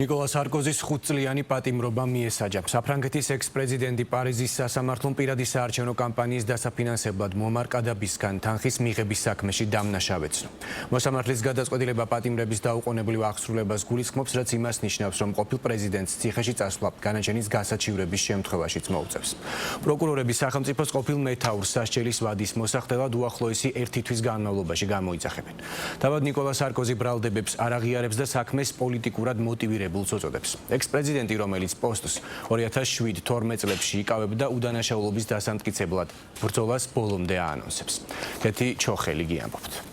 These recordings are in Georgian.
ნიკოლა სარკოზის 5-წლიანი პატიმრობა მიესაჯა. საფრანგეთის ექს-პრეზიდენტი პარიზის სასამართლომ პირადი საარჩევნო კამპანიის დასაფინანსებლად მუამარ კადაფისგან თანხის მიღების საქმეში დამნაშავეცნო. მოსამართლის გადაწყვეტილება პატიმრების დაუყოვნებლივ აღსრულებას გულისხმობს, რაც იმას ნიშნავს, რომ ყოფილ პრეზიდენტს ციხეში წასვლა განაჩენის გასაჩივრების შემთხვევაშიც მოუწევს. პროკურორები სახელმწიფოს ყოფილ მეთაურს სასჯელის ვადის მოსახდელად უახლოესი 1 თვის განმავლობაში გამოიძახებენ. თავად ნიკოლა სარკოზი ბრალდებებს არ აღიარებს და საქმეს პოლიტიკურად მოტივირებს. ექს-პრეზიდენტი, რომელიც პოსტს 2007-12 წლებში იკავებდა, უდანაშაულობის დასამტკიცებლად ბრძოლას ბოლომდე აანონსებს. კეთი ჩოხელი გიამბობთ.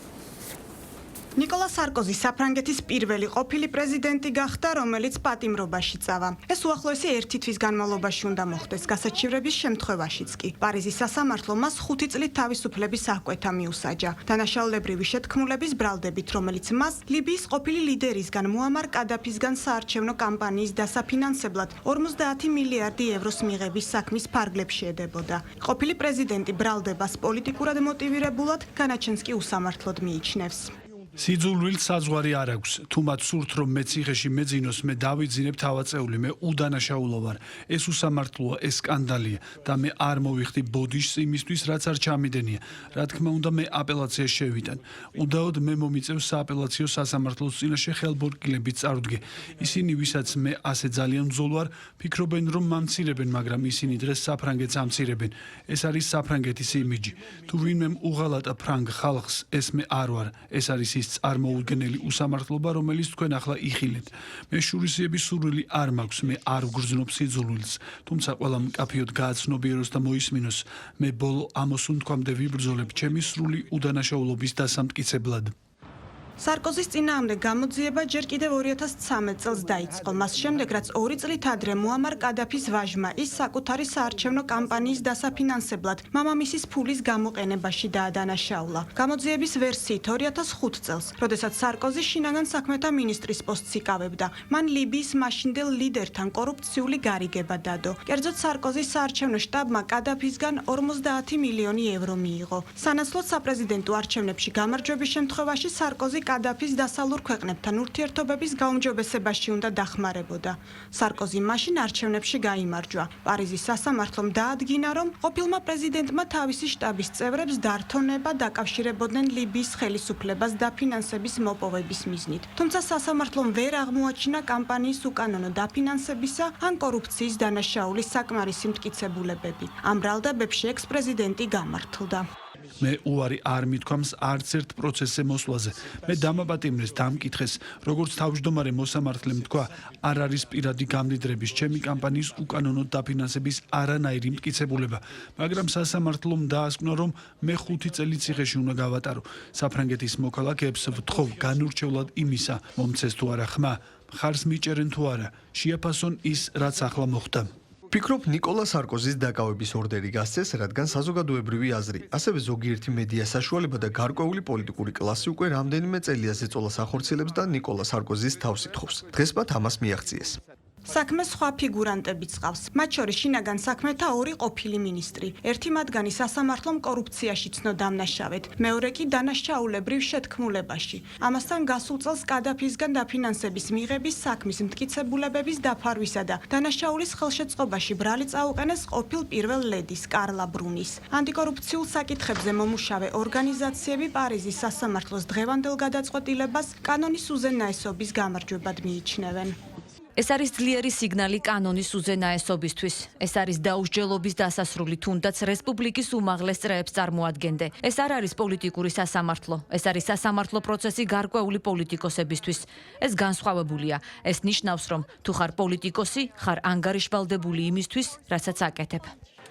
ნიკოლა სარკოზი საფრანგეთის პირველი ყოფილი პრეზიდენტი გახდა, რომელიც პატიმრობაში წავა. ეს უახლოესი 1 თვის განმავლობაში უნდა მოხდეს, გასაჩივრების შემთხვევაშიც კი. პარიზის სასამართლო მას 5 წლით თავისუფლების აღკვეთა მიუსაჯა. დანაშაულებრივი შეთქმულების ბრალდებით, რომელიც მას ლიბიის ყოფილი ლიდერისგან მუამარ კადაფისგან საარჩევნო კამპანიის დასაფინანსებლად 50 მილიარდი ევროს მიღების საქმის ფარგლებში ედებოდა. ყოფილი პრეზიდენტი ბრალდებას პოლიტიკურად მოტივირებულად, განაჩენს კი უსამართლოდ მიიჩნევს. სიძულვილს საზღვარი არ აქვს. თუ მათ სურთ, რომ მე ციხეში მეძინოს, მე დავიძინებ თავაწეული, მე უდანაშაულო ვარ. ეს უსამართლოა, ეს სკანდალია და მე არ მოვიხდი ბოდიშს იმისთვის, რაც არ ჩამიდენია. რა თქმა უნდა, მე აპელაციას შევიტან. უდაოდ მე მომიწევს სააპელაციო სასამართლოს წინაშე ხელბორტკილებით წარვდგე. ისინი, ვისაც მე ასე ძალიან მძოლ ვარ, ფიქრობენ, რომ მამცირებენ, მაგრამ ისინი დღეს საფრანგეთს ამცირებენ. ეს არის საფრანგეთის იმიჯი. თუ ვინმე უღალატა ფრანგ ხალხს, ეს მე არ ვარ. ეს არის ის წარმოუდგენელი უსამართლობა, რომელიც თქვენ ახლა იხილეთ. მე შურისიების სურვილი არ მაქვს, მე არ ვგრძნობ სიძულვილს, თუმცა ყველა მკაფიოდ გააცნობიეროს და მოისმინოს. მე ბოლო ამოსუნთქვამდე ვიბრძოლებ ჩემი სრული უდანაშაულობის დასამტკიცებლად. სარკოზის წინააღმდეგ გამოძიება ჯერ კიდევ 2013 წელს დაიწყო. მას შემდეგ, რაც 2 წლით ადრე მუამარ კადაფის ვაჟმა ის საკუთარი საარჩევნო კამპანიის დასაფინანსებლად მამამისის ფულის გამოყენებაში დაადანაშაულა. გამოძიების ვერსიით 2005 წელს, როდესაც სარკოზი შინაგან საქმეთა მინისტრის პოსტს იკავებდა, მან ლიბიის მაშინდელ ლიდერთან კორუფციული გარიგება დადო. კერძოდ სარკოზის საარჩევნო შტაბმა კადაფისგან 50 მილიონი ევრო მიიღო. სანაცვლოდ საპრეზიდენტო არჩევნებში გამარჯვების შემთხვევაში სარკოზი კადაფის დასავლურ ქვეყნებთან ურთიერთობების გაუმჯობესებაში უნდა დახმარებოდა. სარკოზი მაშინ არჩევნებში გაიმარჯვა. პარიზის სასამართლომ დაადგინა, რომ ყოფილმა პრეზიდენტმა თავისი შტაბის წევრებს დართონება დაკავშირებოდნენ ლიბიის ხელისუფლებას დაფინანსების მოპოვების მიზნით. თუმცა სასამართლომ ვერ აღმოაჩინა კამპანიის უკანონო დაფინანსებისა ან კორუფციის დანაშაულის საკმარისი მტკიცებულებები. ამ ბრალდებებში ექს-პრეზიდენტი გამართლდა. მე უარი არ მithქვამს არც ერთ პროცესზე მოსვლაზე. მე დამაპატიმრეს, დამკითხეს, როგორც თავმჯდომარე მოსამართლემ თქვა, არ არის პირადი გამდიდრების, ჩემი კამპანიის უკანონო დაფინანსების არანაირი მტკიცებულება, მაგრამ სასამართლომ დაასკვნა, რომ მე 5 წელი ციხეში უნდა გავატარო. საფრანგეთის მოქალაქეებს ვთხოვ განურჩევლად იმისა, მომცეს თუ არა ხმა, მხარს მიჭერენ თუ არა, შეაფასონ ის, რაც ახლა მოხდა. ფიქრობ, ნიკოლა სარკოზის დაკავების ორდერი გასცეს, რადგან საზოგადოებრივი აზრი, ასევე ზოგიერთი მედია საშუალება და გარკვეული პოლიტიკური კლასი უკვე რამდენიმე წელია ზეწოლას ახორციელებს და ნიკოლა სარკოზის თავს ითხოვს. დღეს მათ ამას მიაღწიეს. საქმე სხვა ფიგურანტებიც ყავს. მათ შორის შინაგან საქმეთა 2 ყოფილი მინისტრი. ერთი მათგანი სასამართლომ კორუფციაში ცნო დამნაშავედ, მეორე კი დანაშაულებრივ შეთქმულებაში. ამასთან გასულ წელს კადაფისგან დაფინანსების მიღების საქმის მტკიცებულებების დაფარვისა და დანაშაულის ხელშეწყობაში ბრალი წაუყენეს ყოფილ პირველ ლედის კარლა ბრუნის. ანტიკორუფციულ საკითხებზე მომუშავე ორგანიზაციები პარიზის სასამართლოს დღევანდელ გადაწყვეტილებას კანონის უზენაესობის გამარჯვებად მიიჩნევენ. ეს არის ძლიერი სიგნალი კანონის უზენაესობისთვის. ეს არის დაუსჯელობის დასასრული, თუნდაც რესპუბლიკის უმაღლეს წრეებს წარმოადგენდე. ეს არ არის პოლიტიკური სასამართლო. ეს არის სასამართლო პროცესი გარკვეული პოლიტიკოსებისთვის. ეს განსხვავებულია. ეს ნიშნავს, რომ თუ ხარ პოლიტიკოსი, ხარ ანგარიშვალდებული იმისთვის, რასაც აკეთებ.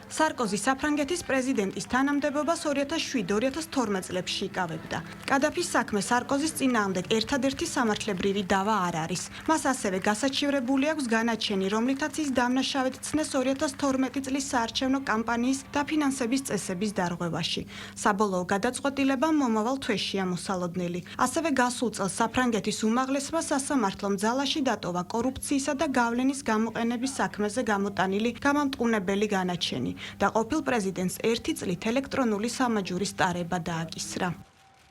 სარკოზი საფრანგეთის პრეზიდენტის თანამდებობას 2007-2012 წლებში იკავებდა. კადაფის საქმე სარკოზის წინააღმდეგ ერთადერთი სამართლებრივი დავა არ არის. მას ასევე გასაჩივრებული აქვს განაჩენი, რომლითაც ის დამნაშავედ ცნეს 2012 წლის საარჩევნო კამპანიის დაფინანსების წესების დარღვევაში. საბოლოო გადაწყვეტილება მომავალ თვეშია მოსალოდნელი. ასევე გასულ წელს საფრანგეთის უმაღლესმა სასამართლომ ძალაში დატოვა კორუფციისა და გავლენის გამოყენების საქმეზე გამოტანილი გამამტყუნებელი განაჩენი. და ყოფილ პრეზიდენტს 1 წლით ელექტრონული სამაჯურის ტარება დააკისრა.